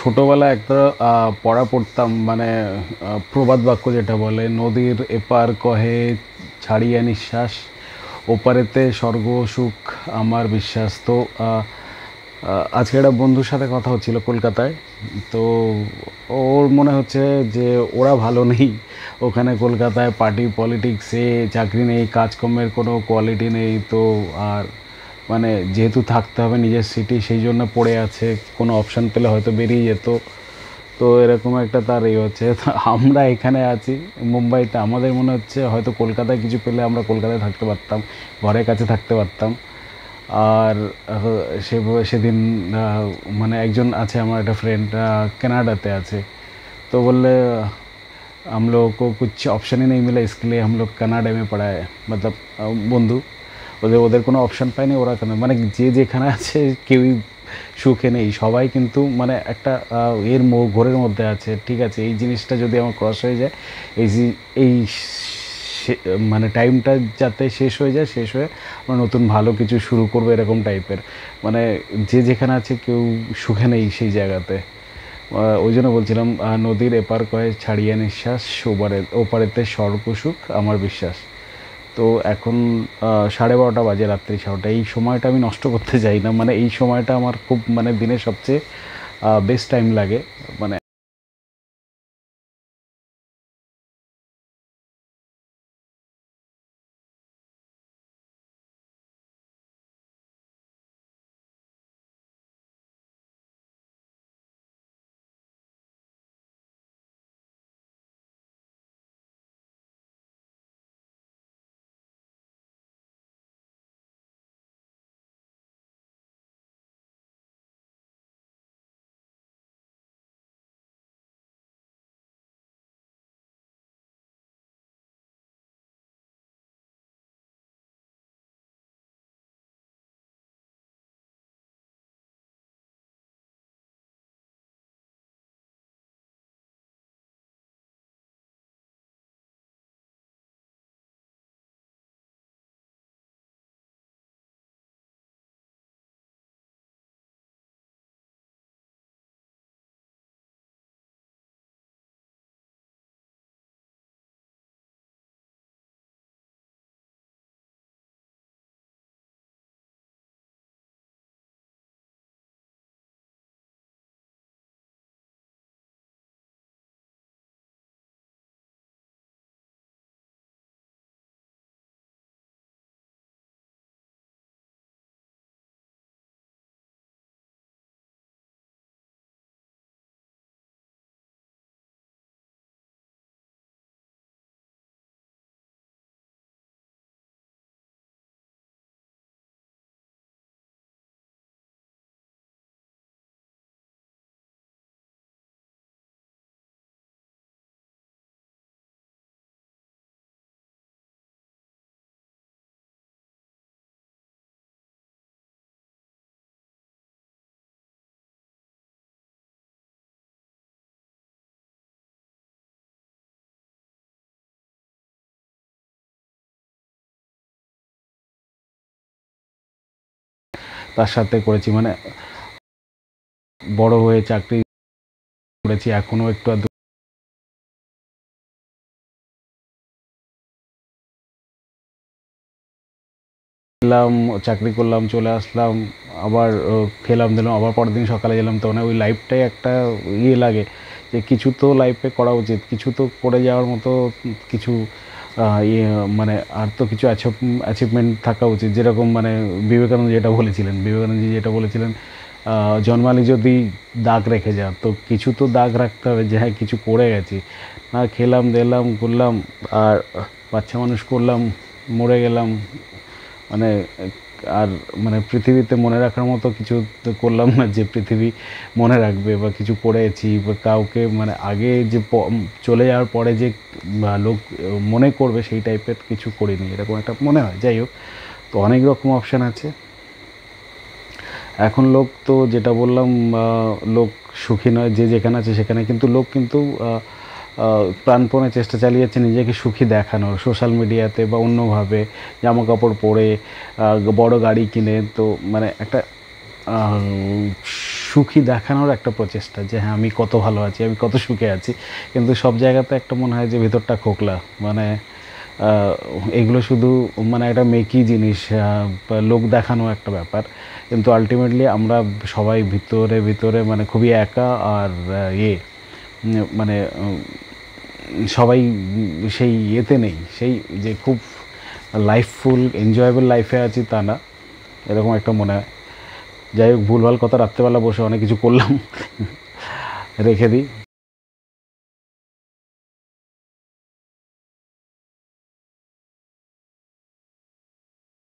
ছোটোবেলায় একটা পড়া পড়তাম, মানে প্রবাদ বাক্য যেটা বলে, নদীর এপার কহে ছাড়িয়া নিঃশ্বাস, ওপারেতে স্বর্গ সুখ আমার বিশ্বাস। তো আজকে একটা বন্ধুর সাথে কথা হচ্ছিল কলকাতায়। তো ওর মনে হচ্ছে যে ওরা ভালো নেই ওখানে, কলকাতায় পার্টি পলিটিক্সে চাকরি নেই, কাজকর্মের কোনো কোয়ালিটি নেই। তো আর মানে যেহেতু থাকতে হবে নিজের সিটি, সেই জন্য পড়ে আছে, কোনো অপশান পেলে হয়তো বেরিয়ে যেত। তো এরকম একটা তার হচ্ছে। তো আমরা এখানে আছি মুম্বাইতে, আমাদের মনে হচ্ছে হয়তো কলকাতায় কিছু পেলে আমরা কলকাতায় থাকতে পারতাম, ঘরের কাছে থাকতে পারতাম। আর সে সেদিন মানে একজন আছে আমার একটা ফ্রেন্ড, কানাডাতে আছে। तो बोले हम लोगों को कुछ ऑप्शन ही नहीं मिला, इसके लिए हम लोग कनाडा में पढ़ा है। मतलब বন্ধু ওদের ওদের কোনো অপশান পায়নি, ওরা কেন মানে যে যেখানে আছে কেউই সুখে নেই, সবাই কিন্তু মানে একটা ঘোরের মধ্যে আছে। ঠিক আছে, এই জিনিসটা যদি আমার ক্রস হয়ে যায়, এই এই মানে টাইমটা যাতে শেষ হয়ে যায়, শেষ হয়ে আমরা নতুন ভালো কিছু শুরু করবো, এরকম টাইপের। মানে যে যেখানে আছে কেউ সুখে নেই সেই জায়গাতে। ওই জন্য বলছিলাম, নদীর এপার কয়ে ছাড়িয়া নিঃশ্বাস, ওপারেতে স্বর্গ সুখ আমার বিশ্বাস। তো এখন 12:30 বাজে, রাত্রি 12:30। এই সময়টা আমি নষ্ট করতে চাই না, মানে এই সময়টা আমার খুব মানে দিনের সবচেয়ে বেস্ট টাইম লাগে। মানে তার সাথে করেছি, মানে বড় হয়ে চাকরি করেছি, এখনও একটু আধটু খেলাম, চাকরি করলাম, চলে আসলাম, আবার খেলাম দিলাম, আবার পরের দিন সকালে গেলাম। তো মানে ওই লাইফটাই একটা লাগে যে কিছু তো লাইফে করা উচিত, কিছু তো করে যাওয়ার মতো কিছু ইয়ে, মানে আর তো কিছু অ্যাচিভমেন্ট থাকা উচিত। যেরকম মানে বিবেকানন্দ যেটা বলেছিলেন, জন্মালি যদি দাগ রেখে যা, তো কিছু তো দাগ রাখতে হবে যে হ্যাঁ কিছু করে গেছি। না খেলাম দিলাম করলাম, আর বাচ্চা মানুষ করলাম, মরে গেলাম, মানে আর মানে পৃথিবীতে মনে রাখার মতো কিছু তো করলাম না যে পৃথিবী মনে রাখবে, বা কিছু করেছি বা কাউকে মানে আগে যে চলে যাওয়ার পরে যে লোক মনে করবে সেই টাইপের কিছু করিনি, এরকম একটা মনে হয়। যাই হোক, তো অনেক রকম অপশান আছে। এখন লোক তো যেটা বললাম, লোক সুখী নয়, যে যেখানে আছে সেখানে, কিন্তু লোক কিন্তু প্রাণপণে চেষ্টা চালিয়ে যাচ্ছে নিজেকে সুখী দেখানোর, সোশ্যাল মিডিয়াতে বা অন্যভাবে জামা কাপড় পরে, বড় গাড়ি কিনে। তো মানে একটা সুখী দেখানোর একটা প্রচেষ্টা যে হ্যাঁ আমি কত ভালো আছি, আমি কত সুখে আছি, কিন্তু সব জায়গাতে একটা মনে হয় যে ভিতরটা খোকলা। মানে এগুলো শুধু মানে একটা মেকি জিনিস, লোক দেখানো একটা ব্যাপার, কিন্তু আলটিমেটলি আমরা সবাই ভিতরে ভিতরে মানে খুবই একা। আর মানে সবাই সেই ইয়েতে নেই, সেই যে খুব লাইফফুল এনজয়েবল লাইফে আছি তা না, এরকম একটা মনে হয়। যাই হোক, ভুলভাল কথা রাত্রেবেলা বসে অনেক কিছু করলাম, রেখে দিই।